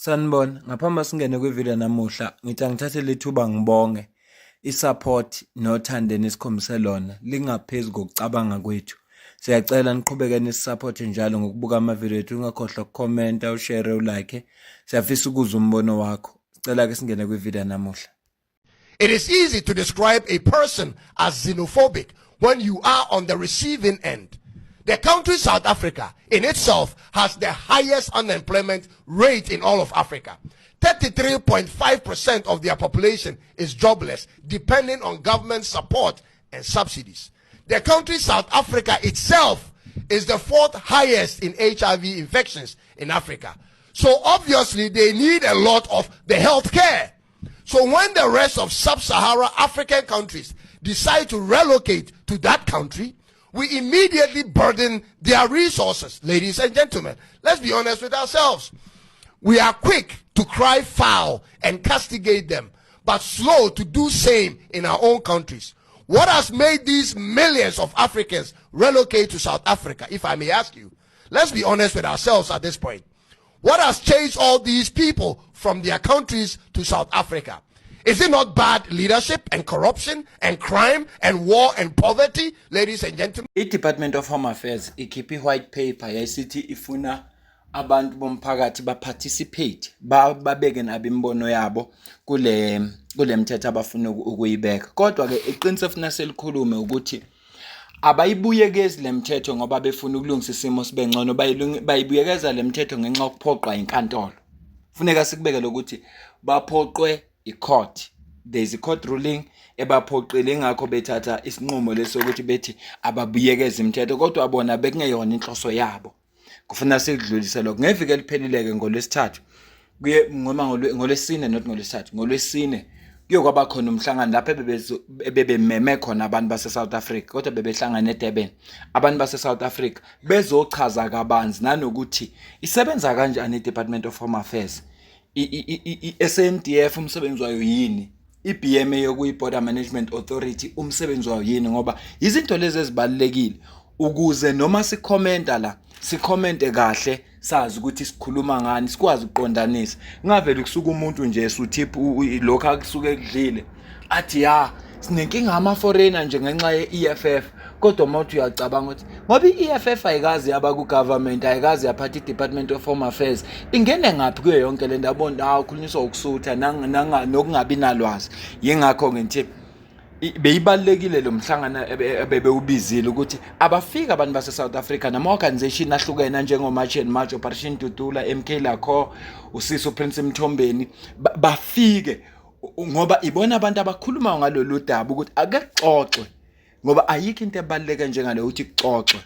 Sanibona, ngaphambi singene kwivideo namuhla, ngithi angithathe lethuba ngibonge isupport nothando nesikhombise lona lingaphezulu kokucabanga kwethu. Siyacela niqhubeke nisupporte njalo ngokubuka amavideo ethu, ungakhohlwa ukukhomenta, ushare, ulike. Siyafisa ukuzwa umbono wakho. Sicela ke singene kwivideo namuhla. It is easy to describe a person as xenophobic when you are on the receiving end. The country South Africa in itself has the highest unemployment rate in all of Africa. 33.5% of their population is jobless, depending on government support and subsidies. The country South Africa itself is the fourth highest in HIV infections in Africa. So obviously they need a lot of the health care. So when the rest of sub-Saharan African countries decide to relocate to that country, we immediately burden their resources. Ladies and gentlemen, let's be honest with ourselves. We are quick to cry foul and castigate them, but slow to do same in our own countries. What has made these millions of Africans relocate to South Africa, if I may ask you? Let's be honest with ourselves at this point. What has changed all these people from their countries to South Africa? Is it not bad leadership and corruption and crime and war and poverty, ladies and gentlemen? I-Department of Home Affairs ikhiphe white paper yayisithi ifuna abantu bomphakathi participate babeke nabimbono yabo kule mthetho abafuna ukuyibeka. Kodwa ke iqiniso funa selikhulume ukuthi abayibuyekezi le mthetho ngoba befuna ukulungisa isimo sibe ngcono, bayibuyekeza le mthetho ngenxa yokuphoqwa inkantolo. Funeka sikubeke lokuthi baphoqwe i-court. There is a court ruling ebaphoqile, ingakho bethatha isinqumo lesokuthi bethi ababuyekeze imithetho, kodwa bona bekungeyona inhloso yabo. Kufuna sikudlulise lokho ngeviki eliphelileke ngolwesithathu kuye ngoma ngolwesine not ngolwesithathu, ngolwesine kuyokwaba khona umhlangano lapha bebememe khona abantu base South Africa, kodwa bebehlangana eDurban abantu base South Africa bezochaza kabanzi nanokuthi isebenza kanjani iDepartment of Home Affairs, i-SANDF umsebenzi wayo yini, i-BMA yokuyi-Border Management Authority umsebenzi wayo yini, ngoba izinto lezi ezibalekile ukuze noma sikhomenta la sikhomente kahle sazi ukuthi sikhuluma ngani, sikwazi ukuqondanisa. Ngavela kusuka umuntu nje suthiphu lokho akusuke kudlile athi ya sinenkinga ama foreigner nje ngenxa ye-EFF, kodwa mawuthi uyacabanga ukuthi ngoba i-EFF ayikazi yaba ku government, ayikazi yaphatha i-Department of Home Affairs, ingene ngaphi kuyo yonke le ndaba ukhulunyiswa ukusutha nokungabi nalwazi. Yingakho ngithi beyibalekile lo mhlangano ebewubizile ukuthi abafika abantu base South Africa nama organization ahlukene njengo March and March, Operation Tutula, MK Lakho, uSiso Prince Mthombeni bafike ngoba ibona abantu abakhuluma ngalolu daba ukuthi akexoxwe, ngoba ayikho into ebaleka njengale ukuthi kuxoxwe.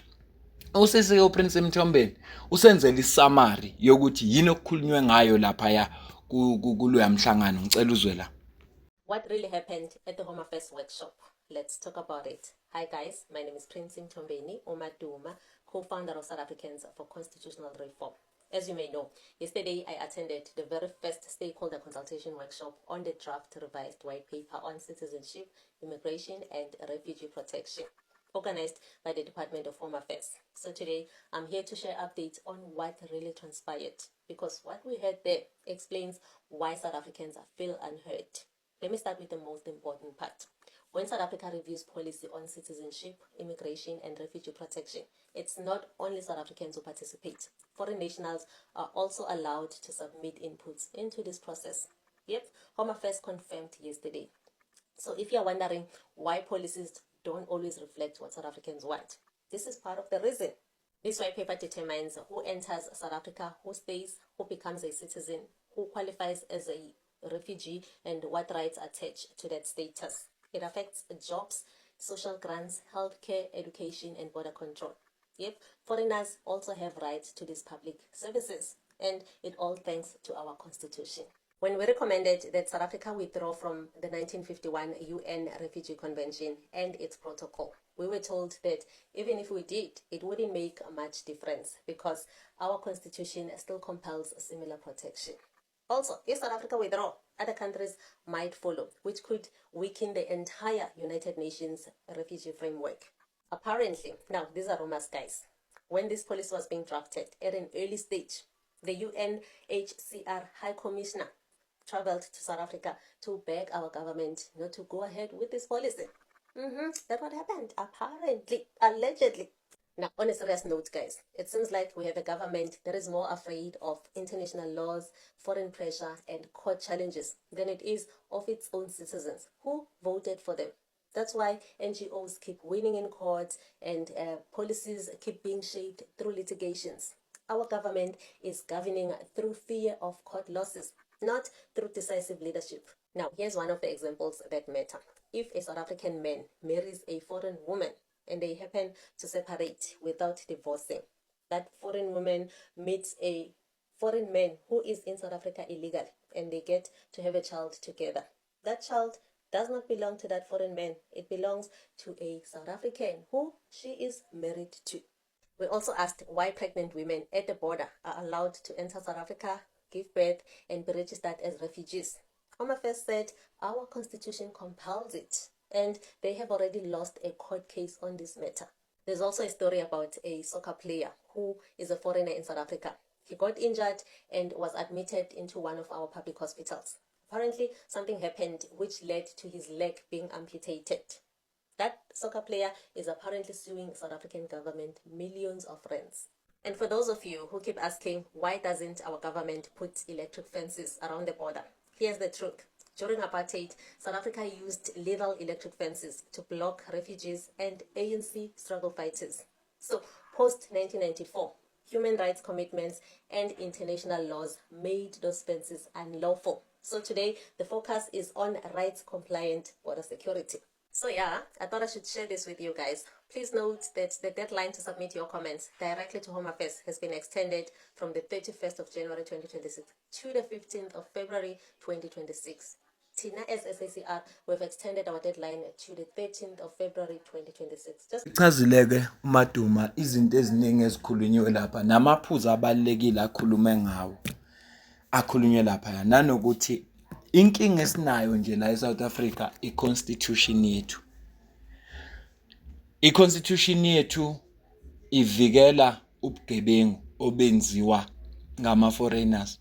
Usisiwe uPrince Mthombeni usenzele isummary yokuthi yini okukhulunywe ngayo lapha ya kuloya mhlangano. Ngicela uzwe la. What really happened at the Home Affairs workshop? Let's talk about it. Hi guys, my name is Prince Mthombeni Omaduma, co-founder of South Africans for Constitutional Reform. As you may know, yesterday I attended the very first stakeholder consultation workshop on the draft revised white paper on citizenship, immigration and refugee protection, organized by the Department of Home Affairs. So today I'm here to share updates on what really transpired, because what we heard there explains why South Africans feel unheard. Let me start with the most important part. When South Africa reviews policy on citizenship, immigration and refugee protection, it's not only South Africans who participate. Foreign nationals are also allowed to submit inputs into this process. Yep, Home Affairs confirmed yesterday. So if you're wondering why policies don't always reflect what South Africans want, this is part of the reason. This white paper determines who enters South Africa, who stays, who becomes a citizen, who qualifies as a refugee, and what rights attach to that status. It affects jobs, social grants, healthcare, education, and border control. Yep, foreigners also have rights to these public services, and it all thanks to our constitution. When we recommended that South Africa withdraw from the 1951 UN Refugee Convention and its protocol, we were told that even if we did, it wouldn't make much difference because our constitution still compels similar protection. Also, if South Africa withdraw, other countries might follow, which could weaken the entire United Nations refugee framework. Apparently, now these are rumors, guys. When this policy was being drafted at an early stage, The UNHCR High Commissioner traveled to South Africa to beg our government not to go ahead with this policy. That's what happened, apparently, allegedly. Now, on a serious note, guys, it seems like we have a government that is more afraid of international laws, foreign pressure, and court challenges than it is of its own citizens who voted for them. That's why NGOs keep winning in court and policies keep being shaped through litigations. Our government is governing through fear of court losses, not through decisive leadership. Now, here's one of the examples that matter. If a South African man marries a foreign woman and they happen to separate without divorcing, that foreign woman meets a foreign man who is in South Africa illegally, and they get to have a child together. That child does not belong to that foreign man. It belongs to a South African who she is married to. We also asked why pregnant women at the border are allowed to enter South Africa, give birth, and be registered as refugees. Home Affairs said our constitution compels it, and they have already lost a court case on this matter. There's also a story about a soccer player who is a foreigner in South Africa. He got injured and was admitted into one of our public hospitals. Apparently, something happened which led to his leg being amputated. That soccer player is apparently suing South African government millions of rands. And for those of you who keep asking, why doesn't our government put electric fences around the border? Here's the truth. During apartheid, South Africa used lethal electric fences to block refugees and ANC struggle fighters. So, post-1994, human rights commitments and international laws made those fences unlawful. So today, the focus is on rights-compliant border security. So yeah, I thought I should share this with you guys. Please note that the deadline to submit your comments directly to Home Affairs has been extended from the 31st of January 2026 to the 15th of February 2026. Tina as SACR, we've extended our deadline to the 13th of February 2026. Chazileke uMaduma izinto eziningi ezikhulunywe lapha namaphuzu abalekile akhulunywe lapha nanokuthi inkinga esinayo nje la eSouth Africa iconstitution yethu. Iconstitution yethu ivikela ubugebengu obenziwa ngama foreigners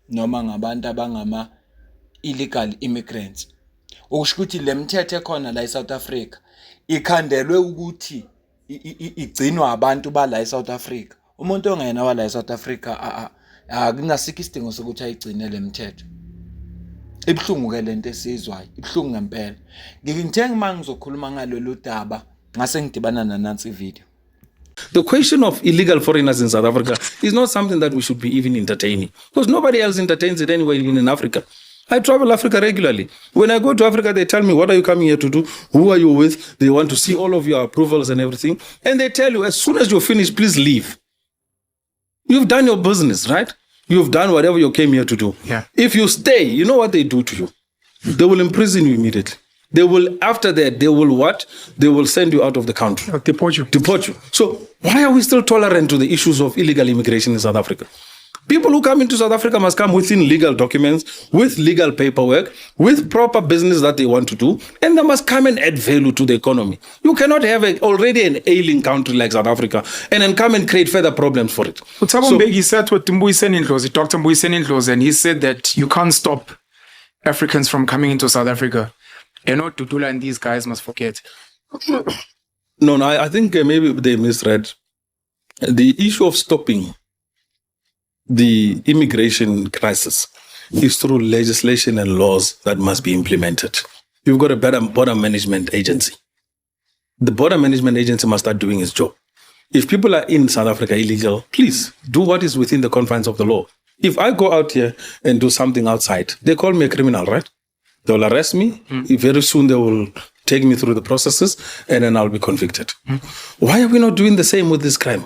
noma ngabantu abangama illegal immigrants. Okusho ukuthi lemthetho ekhona la eSouth Africa ikhandelwe ukuthi igcinwa abantu bala eSouth Africa. Umuntu ongena wala eSouth Africa akunasikho isidingo sokuthi ayigcine lemthetho. Ibhlungu ke lento esizwayo, ibhlungu ngempela. Ngithe mangizokhuluma ngalolu daba ngase ngidibana nanansi video. The question of illegal foreigners in South Africa is not something that we should be even entertaining, because nobody else entertains it anywhere in Africa. I travel Africa regularly. When I go to Africa, they tell me, what are you coming here to do? Who are you with? They want to see all of your approvals and everything. And they tell you, as soon as you're finished, please leave. You've done your business, right? You've done whatever you came here to do. Yeah. If you stay, you know what they do to you? They will imprison you immediately. They will, after that, they will what? They will send you out of the country. Deport you. Deport you. So why are we still tolerant to the issues of illegal immigration in South Africa? People who come into South Africa must come within legal documents, with legal paperwork, with proper business that they want to do, and they must come and add value to the economy. You cannot have already an ailing country like South Africa and then come and create further problems for it. He said with Mbuyiseni Ndlozi, Dr. Mbuyiseni Ndlozi, and he said that you can't stop Africans from coming into South Africa. You know, Tutula and these guys must forget. No, I think maybe they misread. The issue of stopping the immigration crisis is through legislation and laws that must be implemented. You've got a better border management agency. The border management agency must start doing its job. If people are in South Africa illegal, please do what is within the confines of the law. If I go out here and do something outside, they call me a criminal, right? They'll arrest me. Very soon they will take me through the processes and then I'll be convicted. Why are we not doing the same with this crime?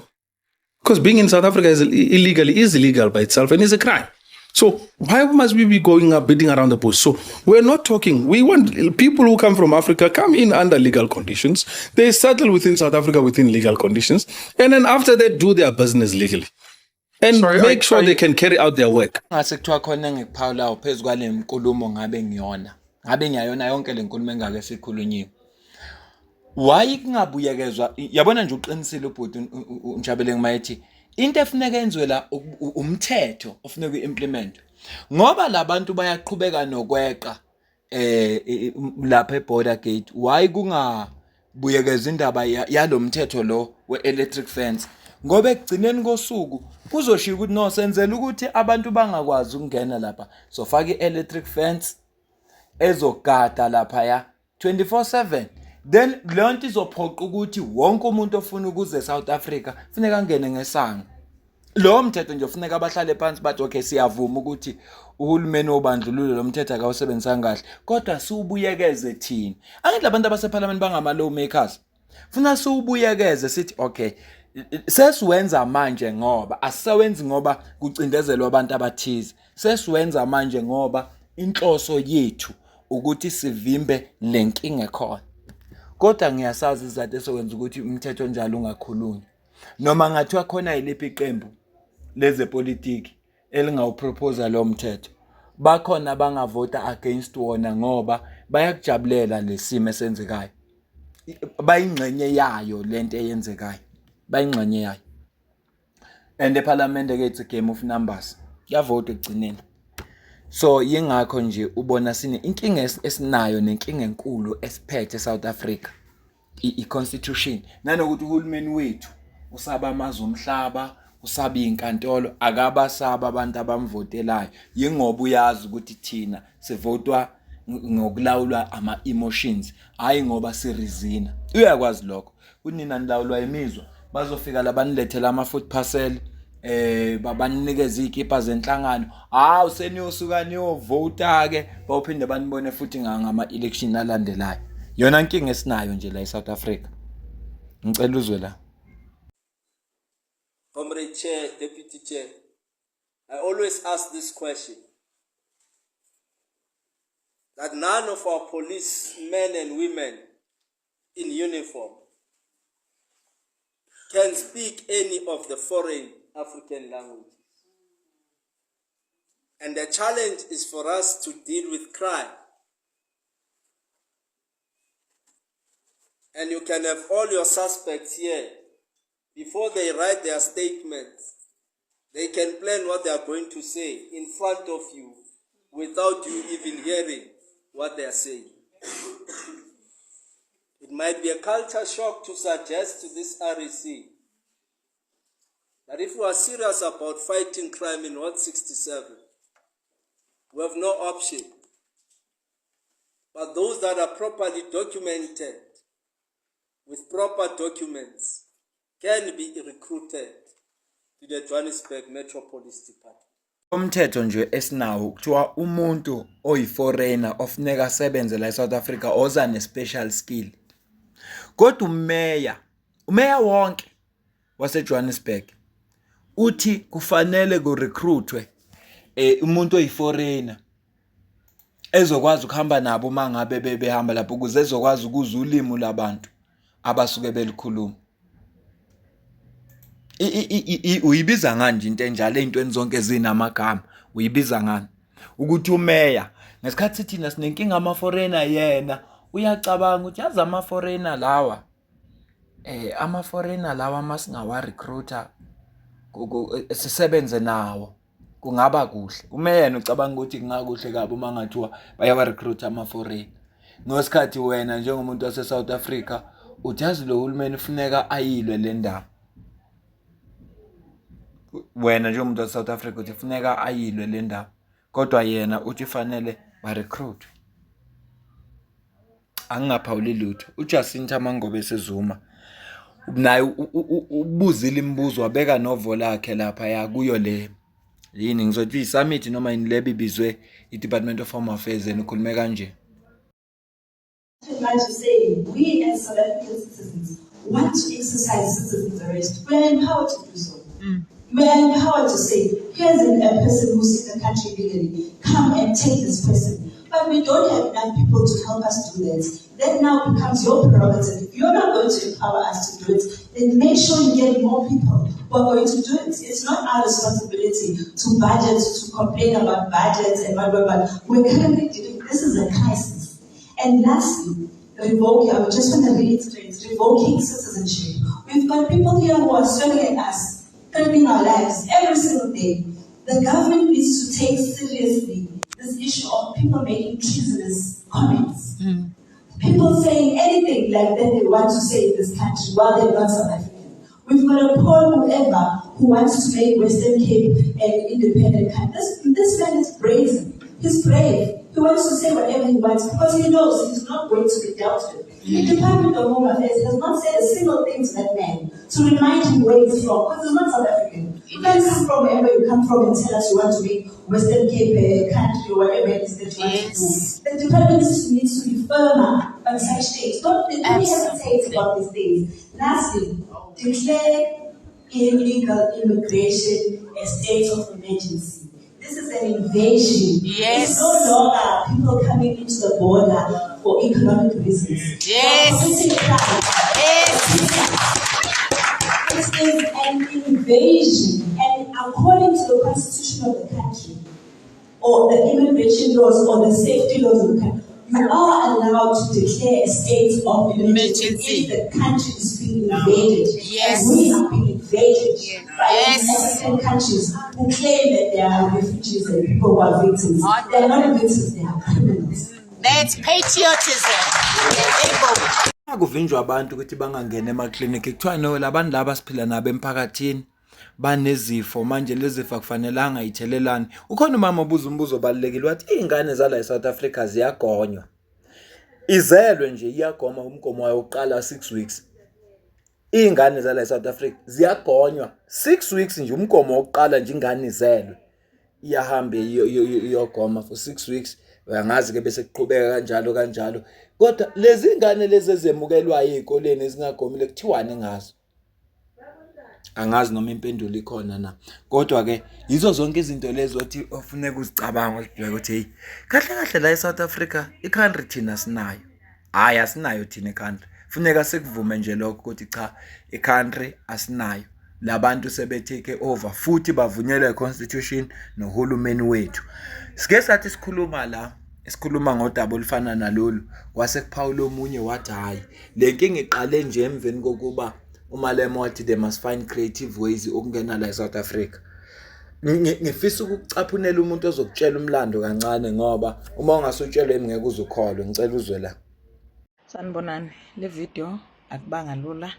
Because being in South Africa is illegal by itself and is a crime. So why must we be going up, beating around the bush? So we're not talking. We want people who come from Africa come in under legal conditions. They settle within South Africa within legal conditions. And then after that, do their business legally. And make sure they can carry out their work. Ngase kuthiwa khona engikuphawulayo phezulu kwale nkulumo ngabe ngiyona. Ngabe ngiyayona yonke le nkulumo engake sikhulunyiwe. Why kungabuyekezwa yabona nje uqinisile ubhuti uNjabulenge mayethi into efuneka yenziwe la umthetho ofuneka uimplement ngoba labantu bayaqhubeka nokweqa lapha eborder gate. Why kungabuyekeza indaba yalomthetho lo we-electric fence? Ngoba ekugcineni kosuku kuzoshiya ukuthi no senzela ukuthi abantu bangakwazi ukungena lapha, so faka i-electric fence ezogada lapha ya 24/7. Then leyo nto izophoqa ukuthi wonke umuntu ofuna ukuze South Africa funeka angene ngesango. Lo mthetho nje ufuneka abahlale phansi bathi okay siyavuma ukuthi uhulumeni wobandlululo lo mthetho akawusebenzisanga kahle, kodwa siubuyekeze thina. Angithi abantu abaseParliament bangama lawmakers. Funa siubuyekeze sithi okay sesiwenza manje ngoba asisewenzi ngoba kucindezelwa abantu abathize. Sesiwenza manje ngoba inhloso yethu ukuthi sivimbe lenkinga ekhona. Kodwa ngiyasazi izathu esokwenza ukuthi umthetho njalo ungakhulunywa. Noma ngathiwa khona iliphi iqembu lezepolitiki elingawupropose lo mthetho, bakhona bangavota against wona ngoba bayakujabulela lesimo esenzekayo. Bayingxenye yayo lento eyenzekayo. Bayingxenye yayo. And eParliament ke it's a game of numbers. Kuyavota ekugcineni. So yingakho nje ubona sine inkinga esinayo nenkinga enkulu esiphethe South Africa i-constitution, nanokuthi uhulumeni wethu usaba amazwe omhlaba, usaba inkantolo, akabasaba abantu abamvotelayo. Yingoba uyazi ukuthi thina sivotwa ngokulawulwa ama emotions, hayi ngoba sirizina. Uyakwazi lokho. Kunina nilawulwa imizwa, bazofika labanilethela ama food parcel babanikeza izikipa zenhlangano. Useniyosuka niyovote ke bawuphinde banibone futhi ngama election alandelayo. Yona inkinga esinayo nje la eSouth Africa. Ngicela uzwe la. Comrade Chair, Deputy Chair, I always ask this question, that none of our policemen and women in uniform can speak any of the foreign African languages. And the challenge is for us to deal with crime. And you can have all your suspects here. Before they write their statements, they can plan what they are going to say in front of you without you even hearing what they are saying. It might be a culture shock to suggest to this REC that if we are serious about fighting crime in Ward 67, we have no option. But those that are properly documented with proper documents can be recruited to the Johannesburg Metropolis Department. Umthetho nje esinawo kuthiwa umuntu oyiforeigner ofuneka asebenze la eSouth Africa oza ne-special skill. Kodwa umeya wonke waseJohannesburg uthi kufanele kurecruitwe umuntu oyiforeigner ezokwazi ukuhamba nabo mangabe behamba lapho ukuze ezokwazi ukuzwa ulimi labantu abasuke belikhuluma. Uyibiza ngani into enjalo ezintweni zonke ezinamagama? Uyibiza ngani? Ukuthi umeya ngesikhathi thina sinenkinga ama-foreigner yena uyacabanga ukuthi yazi ama-foreigner lawa ama-foreigner lawa masingawa recruiter sisebenze nawo kungaba kuhle. Umeyena ucabanga ukuthi kungakuhle kabi uma ngathiwa bayawa recruiter ama-foreigner. Ngosikhathi wena njengomuntu wase South Africa ujazi lo hulumeni ufuneka ayilwe le ndaba. Wena njengomuntu wase South Africa uthi ufuneka ayilwe le ndaba, kodwa yena uthi fanele ba recruit. Angingaphawuli lutho. uJacinta Mangobe Sizuma naye ubuzile imibuzo wabeka novo lakhe lapha ya kuyo le yini ngizothi i-summit noma yini le bibizwe i-Department of Home Affairs ukhulume kanje. I'd like to say, we as South African citizens want to exercise citizens' arrest. We are empowered to do so. We are empowered to say, here's a person who's in the country illegally, come and take this person. But we don't have enough people to help us do that. That now becomes your prerogative. If you're not going to empower us to do it, then make sure you get more people who are going to do it. It's not our responsibility to budget, to complain about budgets and blah, blah, blah. We're currently dealing, this is a crisis. And lastly, revoking, I just want to reiterate, revoking citizenship. We've got people here who are swearing at us. threatening our lives every single day. The government needs to take seriously this issue of people making treasonous comments. People saying anything like that they want to say in this country while they're not South African. We've got a Paul whoever who wants to make Western Cape an independent country. This man is brazen. He's brave. He wants to say whatever he wants because he knows he's not going to be dealt with. The Department of Home Affairs has not said a single thing to that man to remind him where he's from because he's not South African. You can't come from wherever you come from and tell us you want to make Western Cape a country or whatever it is that you want to do. The department needs to be firmer on such things. Don't hesitate about these things. Lastly, declare illegal immigration a state of emergency. This is an invasion. Yes. It's no longer people coming into the border for economic reasons. Yes. This is an invasion, and according to the constitution of the country, or the immigration laws, or the safety laws of the country, you are allowed to declare a state of emergency if the country is being invaded. Yes. And we are being invaded by Yes. African countries who claim that they are refugees and people who are victims. They are not victims, they are criminals. That's patriotism. Akuvinjwa abantu ukuthi bangangena emaklinikhi kuthiwa no labantu laba siphila nabo emphakathini banezifo manje lezi zifo kufanelanga ithelelane. Ukhona umama obuza umbuzo obalekile wathi izingane zala eSouth Africa ziyagonywa. Izelwe nje iyagoma umgomo wayo uqala 6 weeks. Izingane zala eSouth Africa ziyagonywa 6 weeks nje umgomo wokuqala nje ingane izelwe. Iyahamba iyogoma for 6 weeks. Uyangazi ke bese kuqhubeka kanjalo kodwa lezi ingane lezi ezemukelwa ezikoleni ezingagomile kuthiwani ngazo angazi noma impendulo ikhona na kodwa ke yizo zonke izinto lezo othi ofuneka uzicabanga uzibheke ukuthi hey kahle la eSouth Africa icountry thina sinayo hayi asinayo thina icountry funeka sikuvume nje lokho ukuthi cha icountry asinayo labantu sebetake over futhi bavunyelwe iconstitution nohulumeni wethu. Sike sathi sikhuluma ngodaba olufana nalolu kwase kuPaul omunye wathi hayi le nkinga iqale nje emveni kokuba uMalema wathi they must find creative ways ukungena la eSouth Africa. Ngifisa ukucaphunela umuntu ozokutshela umlando kancane ngoba uma ungasotshelwe ngeke uzukholwe ngicela uzwe la. Sanibonani le video akubanga lula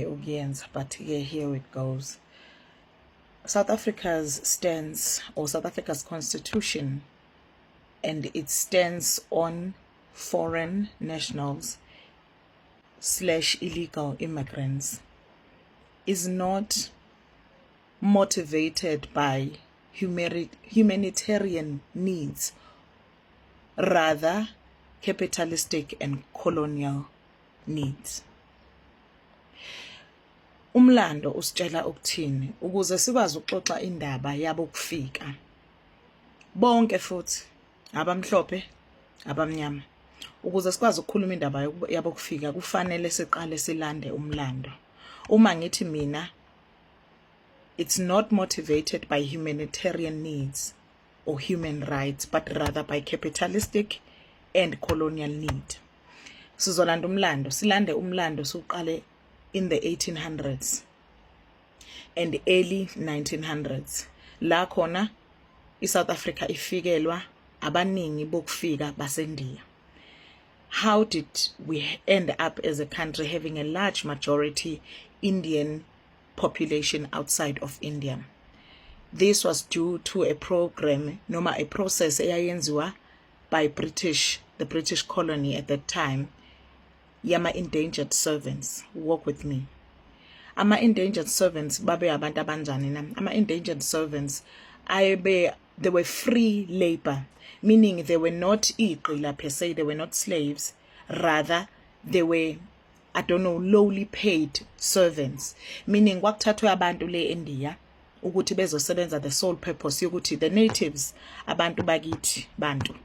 ukuyenza but here it goes. South Africa's stance or South Africa's constitution and it stands on foreign nationals / illegal immigrants is not motivated by humanitarian needs, rather capitalistic and colonial needs. Umlando usitshela ukuthini ukuze sikwazi ukuxoxa indaba yabo kufika bonke futhi abamhlophe abamnyama ukuze sikwazi ukukhuluma indaba yabo kufika kufanele siqale silande umlando. Uma ngithi mina it's not motivated by humanitarian needs or human rights but rather by capitalistic and colonial need. Sizolanda umlando, silande umlando suqale in the 1800s and early 1900s la khona iSouth Africa ifikelwa abaningi bokufika baseNdiya. How did we end up as a country having a large majority Indian population outside of India? This was due to a program noma a process eyayenziwa by the British colony at that time, yama endangered servants. Walk with me. Ama endangered servants babe abantu abanjani na? Ama endangered servants they were free labor, meaning they were not iqila per se, they were not slaves, rather they were lowly paid servants, meaning kwakuthathwe abantu le India ukuthi bezosebenza the sole purpose yokuthi the natives abantu bakithi bantu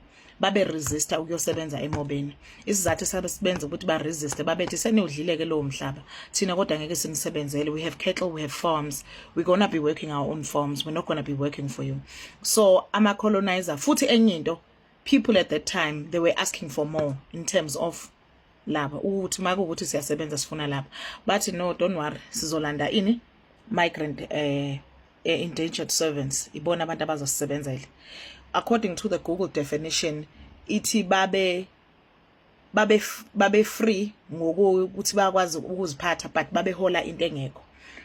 babe resista ukuyosebenza emobeni. Isizathu sabenza ukuthi ba resist babethi senudlileke lo mhlaba thina kodwa ngeke sinisebenzele, we have cattle, we have farms, we're going to be working our own farms, we're not going to be working for you. So ama colonizer futhi enye into, people at that time they were asking for more in terms of laba ukuthi makuthi siyasebenza sifuna laba, but no, don't worry, sizolanda ini migrant endangered servants, ibona abantu abazosebenzela. According to the Google definition, ithi babe free ngokuthi bakwazi ukuziphatha but babehola into engekho.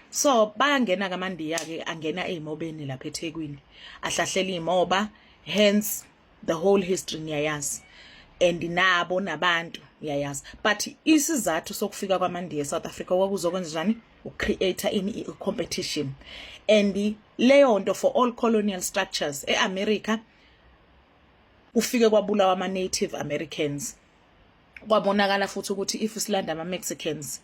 So bayangena kaMandiya ke angena ezimobeni lapha eThekwini ahlahlela imoba, hence the whole history niyayazi and nabo nabantu niyayazi. But isizathu sokufika kwaMandiya eSouth Africa kwakuzokwenza njani ucreate in competition and leyo nto for all colonial structures eAmerica ufike kwabulawa ama Native Americans. Kwabonakala futhi ukuthi if isilanda ama Mexicans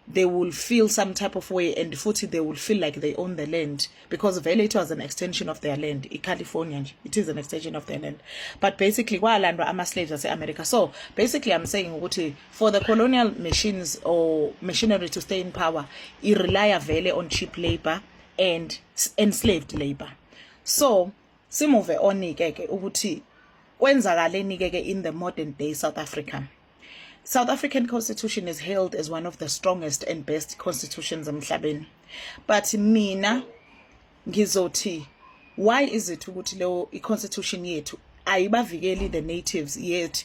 they will feel some type of way and futhi they will feel like they own the land because vele it was an extension of their land. iCalifornia nje it is an extension of their land, but basically kwalandwa ama slaves ase-America. So basically I'm saying ukuthi for the colonial machines or machinery to stay in power it rely vele on cheap labor and enslaved labor. So simove on ke ukuthi kwenzakaleni ke in the modern day South Africa. South African Constitution is hailed as one of the strongest and best constitutions emhlabeni. But mina ngizothi why is it ukuthi leyo i-constitution yethu ayibavikeli the natives yet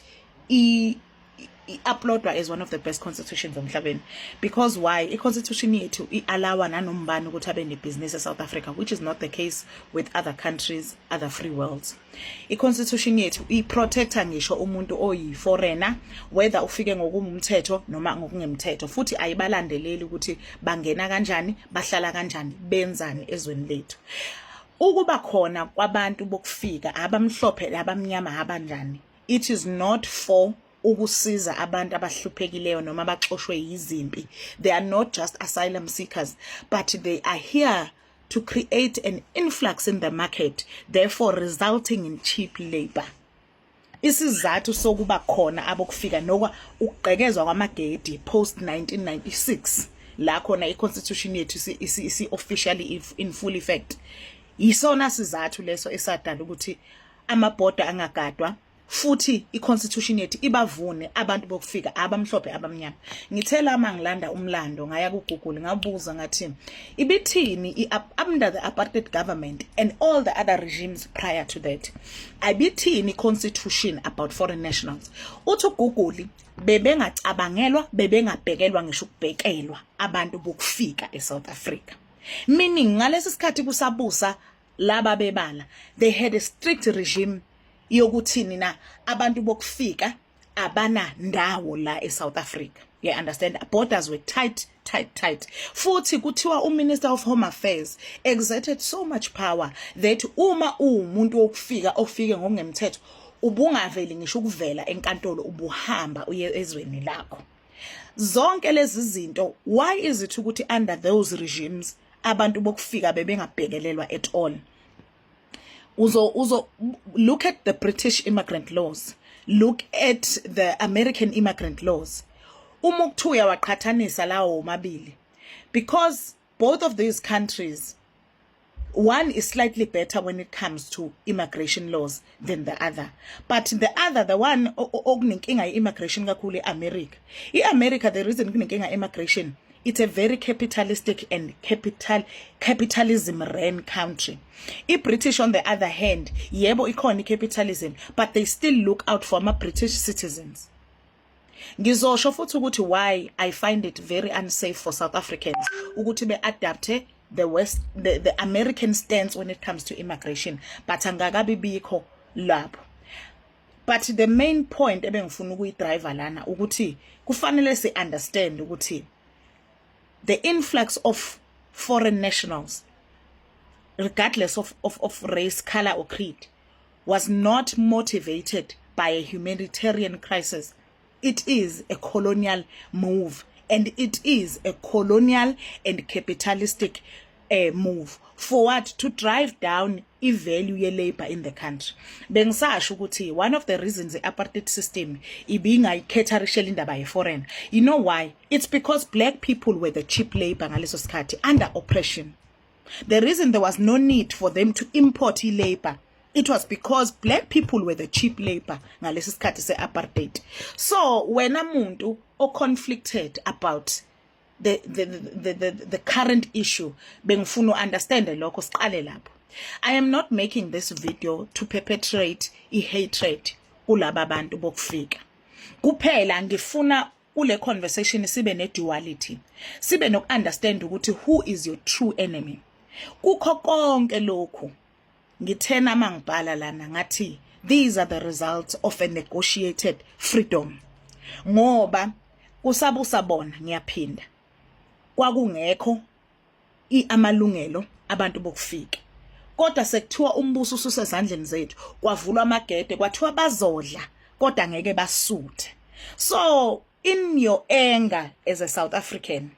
uploadwa as one of the best constitutions emhlabeni? Because why? I-constitution yethu i-allowa nanombani ukuthi abe ne-business eSouth Africa, which is not the case with other countries, other free worlds. I-constitution yethu i-protecta ngisho umuntu oyi-foreigner whether ufike ngokumthetho noma ngokungemthetho, futhi ayibalandeleli ukuthi bangena kanjani, bahlala kanjani, benzani ezweni lethu. Ukuba khona kwabantu bokufika abamhlophe labamnyama abanjani, it is not for ukusiza abantu abahluphekile noma baxoshwe yizimpi. They are not just asylum seekers, but they are here to create an influx in the market, therefore resulting in cheap labor. Isizathu sokuba khona abokufika nokwa ukugqekezwa kwamagedi post 1996 la khona i-constitution yethu isi officially in full effect. Yisona sizathu leso esadala ukuthi amabhoda angagadwa futhi i-constitution yethu ibavune abantu bokufika abamhlophe abamnyama. Ngithela mangilanda umlando ngaya ku Google ngabuza ngathi ibithini under the apartheid government and all the other regimes prior to that, ibithini constitution about foreign nationals. Uthi Google bebengacabangelwa bebengabhekelwa ngisho ukubhekelwa abantu bokufika eSouth Africa, meaning ngalesi sikhathi kusabusa laba bebala they had a strict regime yokuthini na abantu bokufika abana ndawo la eSouth Africa. You understand? Borders were tight. Futhi kuthiwa uMinister of Home Affairs exerted so much power that uma umuntu wokufika ofike ngokungemthetho ubungaveli ngisho ukuvela enkantolo ubuhamba uye ezweni lakho. Zonke lezi zinto, why is it ukuthi under those regimes abantu bokufika bebengabhekelelwa at all? Uzo look at the British immigrant laws, look at the American immigrant laws. Umukuthuya waqhathanisa lawo mabili, because both of these countries, one is slightly better when it comes to immigration laws than the other, but the other, the one okunenkinga immigration kakhulu eAmerica. IAmerica, the reason kunenkinga immigration, it's a very capitalistic and capitalism ran country. British on the other hand, yebo ikhona capitalism, but they still look out for my British citizens. Ngizosho futhi ukuthi why I find it very unsafe for South Africans ukuthi be adapt the American stance when it comes to immigration, but angakabi bikho lapho. But the main point ebengifuna ukuyidrive lana ukuthi kufanele si understand ukuthi the influx of foreign nationals, regardless of race, color or creed, was not motivated by a humanitarian crisis. It is a colonial move, and it is a colonial and capitalistic move forward to drive down i-value ye-labor in the country. Bengisasho ukuthi one of the reasons the apartheid system ibingayikhetharishela indaba ye-foreign, you know why? It's because black people were the cheap labor ngaleso sikhathi under oppression. The reason there was no need for them to import labor, it was because black people were the cheap labor ngalesi sikhathi se-apartheid. So when umuntu o conflicted about the current issue bengifuna understand lokho siqale lapho. I am not making this video to perpetrate hatred kulaba bantu bokufika kuphela. Ngifuna ule conversation sibe ne duality, sibe nok understand ukuthi who is your true enemy. Kukho konke lokhu ngithena mangibhala lana ngathi these are the results of a negotiated freedom, ngoba kusabona ngiyaphinda kwakungekho amalungelo abantu bokufika, kodwa sekuthiwa umbuso ususezandleni zethu, kwavulwa amagede, kwathiwa bazodla kodwa ngeke basuthe. So in your anger as a South African,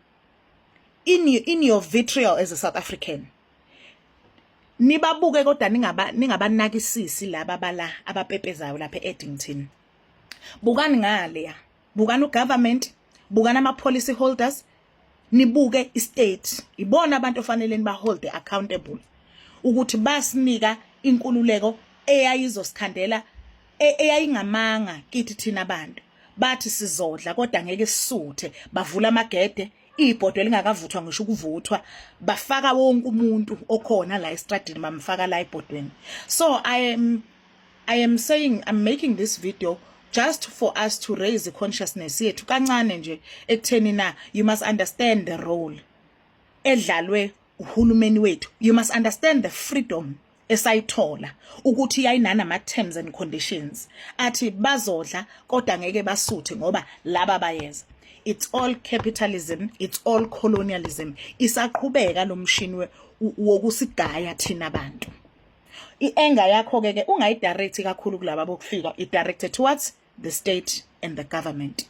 in your vitriol as a South African, nibabuke kodwa ningabanakisisi laba bala abapepezayo lapha eEdington. Bukani ngaleya, bukani ugovernment, bukani ama-policy holders, nibuke istate. Ibona abantu ofanele nibaholde accountable ukuthi basinika inkululeko eyayizosikhandela eyayingamanga kithi thina abantu. Bathi sizodla kodwa ngeke sisuthe, bavula amagede, ibhodwe lingakavuthwa ngisho ukuvuthwa, bafaka wonke umuntu okhona la estradini bamfaka la ibhodweni. So I am saying, I'm making this video just for us to raise the consciousness yethu kancane nje ekutheni na you must understand the role edlalwe uhulumeni wethu. You must understand the freedom esayithola ukuthi yayinana ama terms and conditions athi bazodla kodwa ngeke basuthe ngoba laba bayeza. It's all capitalism, it's all colonialism. Isaqhubeka lo mshini wokusigaya thina abantu. Ienga yakho ke ungayidirect kakhulu kulaba bokufika, i-directed towards the state and the government.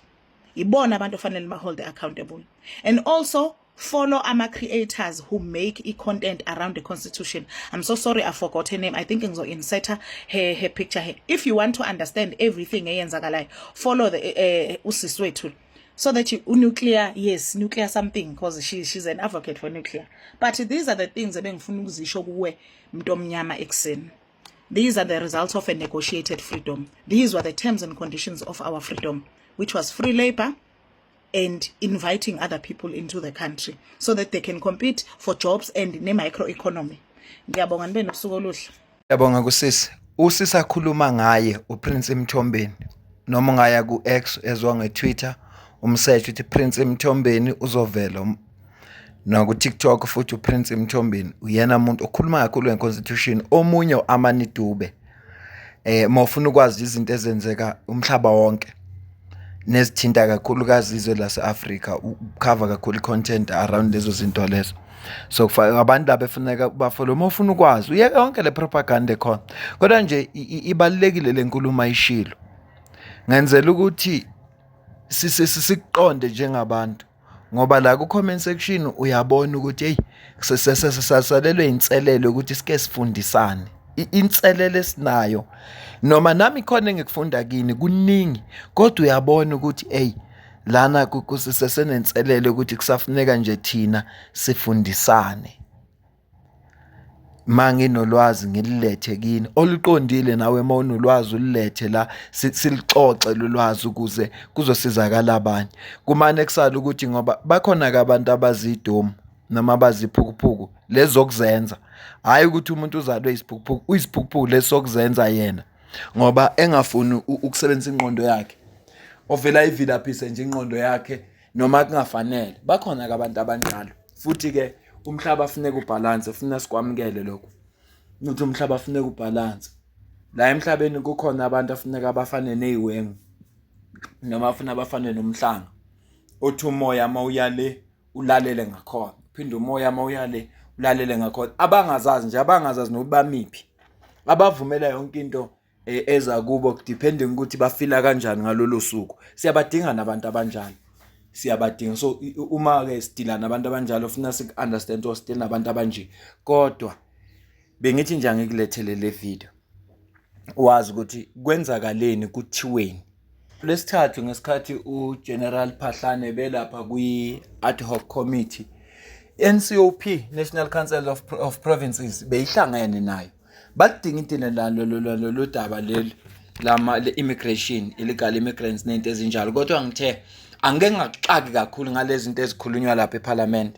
Ibona abantu fanele bahold accountable. And also follow ama creators who make content around the constitution. I'm so sorry I forgot her name. I think ngizo insert her picture here. If you want to understand everything eyenzakalayo, follow the usiswethu, so that you nuclear, yes, nuclear something, because she's an advocate for nuclear. But these are the things ebengifuna ukuzisho kuwe mntomnyama ekseni. These are the results of a negotiated freedom. These were the terms and conditions of our freedom, which was free labor and inviting other people into the country so that they can compete for jobs and ne-microeconomy. Ngiyabonga nibe nosuku oluhle. Ngiyabonga kusisi. Usisi akhuluma ngaye uPrince Mthombeni. Noma ungaya ku-X ezwa ngeTwitter umsearch uthi Prince Mthombeni uzovela. Na ku TikTok futhi uPrince Mthombeni uyena umuntu okhuluma kakhulu ngeconstitution, omunye uAmani Dube. Mawufuna ukwazi izinto ezenzeka umhlaba wonke nezithinta kakhulukazi izwe lase-Afrika, ucover kakhulu content around lezo zinto lezo. So abantu laba efuneka bafollow mawufuna ukwazi uyeke yonke le propaganda ekhona. Kodwa nje ibalekile lenkulumo ayishilo. Ngenzela ukuthi sikuqonde njengabantu, ngoba la ku comment section uyabona ukuthi hey sasalelwe inselelo ukuthi sike sifundisane. Inselelo esinayo noma nami khona engikufunda kini kuningi, kodwa uyabona ukuthi hey lana kusesenenselelo ukuthi kusafuneka nje thina sifundisane. Mangi nolwazi ngililethe kini oluqondile, nawe mawunolwazi ulilethe la silixoxe lolwazi ukuze kuzosizakala abanye. Kumane kusala ukuthi ngoba bakhona ke abantu abazidomu noma abaziphukuphuku lezokuzenza, hayi ukuthi umuntu uzalwe isiphukuphuku, uyisiphukuphuku lesokuzenza yena ngoba engafuni ukusebenzisa ingqondo yakhe, ovela ivilaphise nje ingqondo yakhe noma kungafanele. Bakhona ke abantu abanjalo. Futhi ke umhlaba ufuneka ubalance, ufuna sikwamukele lokho. Ukuthi umhlaba ufuneka ubalance. La emhlabeni kukhona abantu afuneka abafane neziwengu noma afuna abafane nomhlanga. Othi umoya mawuyale ulalele ngakhona, phinde umoya mawuyale ulalele ngakhona. Abangazazi nje, abangazazi nobamiphi, abavumela yonke into eza kubo depending ukuthi bafila kanjani ngalolo suku. Siyabadinga nabantu abanjalo, siyabadinga. So uma ke sidila nabantu abanjalo ufuna sik-understand or sidila nabantu abanje. Kodwa bengithi nje angikulethele le video wazi ukuthi kwenzakaleni kuthiweni. Lesithathu ngesikhathi uGeneral Phahlane belapha kwi-ad hoc committee, NCOP, National Council of Provinces, beyihlangene nayo badinga intile lo daba leli le immigration, illegal immigrants nento ezinjalo. Kodwa ngithe angeke ngaxaki kakhulu ngalezi zinto ezikhulunywa lapha eParliament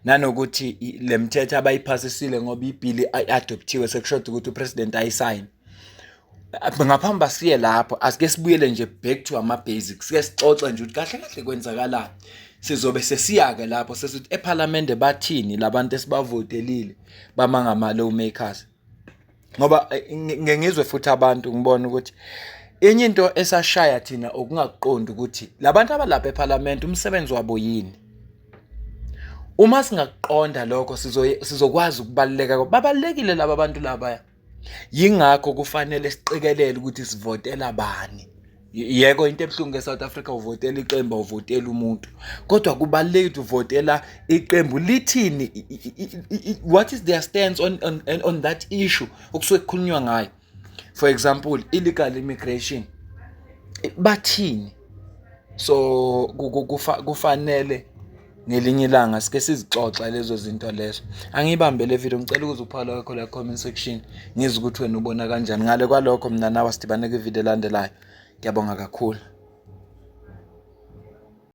nanokuthi lemthetho abayiphasisile ngoba ibhili adoptiwe sekushoda ukuthi upresident ayisayine. Ngaphambi basiye lapho asike sibuyele nje back to ama basics sike sixoxe nje ukuthi kahle kahle kwenzakalani. Sizobe sesiyake lapho sesithi eParliament bathini labantu esibavotelile bamangama lawmakers. Ngoba ngengizwe futhi abantu ngibona ukuthi enye into esashaya thina okungaqondi ukuthi labantu abalapha eParliament umsebenzi wabo yini. Uma singaqonda lokho sizokwazi ukubaluleka babalekile laba bantu laba. Yingakho kufanele siqikelele ukuthi sivotela bani. Yeko into ebhlungu eSouth Africa uvotela iqembu uvotela umuntu. Kodwa kubalulekile uvotela iqembu lithini, what is their stance on that issue okusuke kukhulunywa ngayo. For example, illegal immigration. Bathini. So kufanele ngelinye ilanga sike sizixoxa lezo zinto lezo. Angibambe le video ngicela ukuze uphala kwakho la comment section ngizwe ukuthi wena ubona kanjani ngale kwalokho mina nawe sidibane ku video elandelayo. Ngiyabonga kakhulu.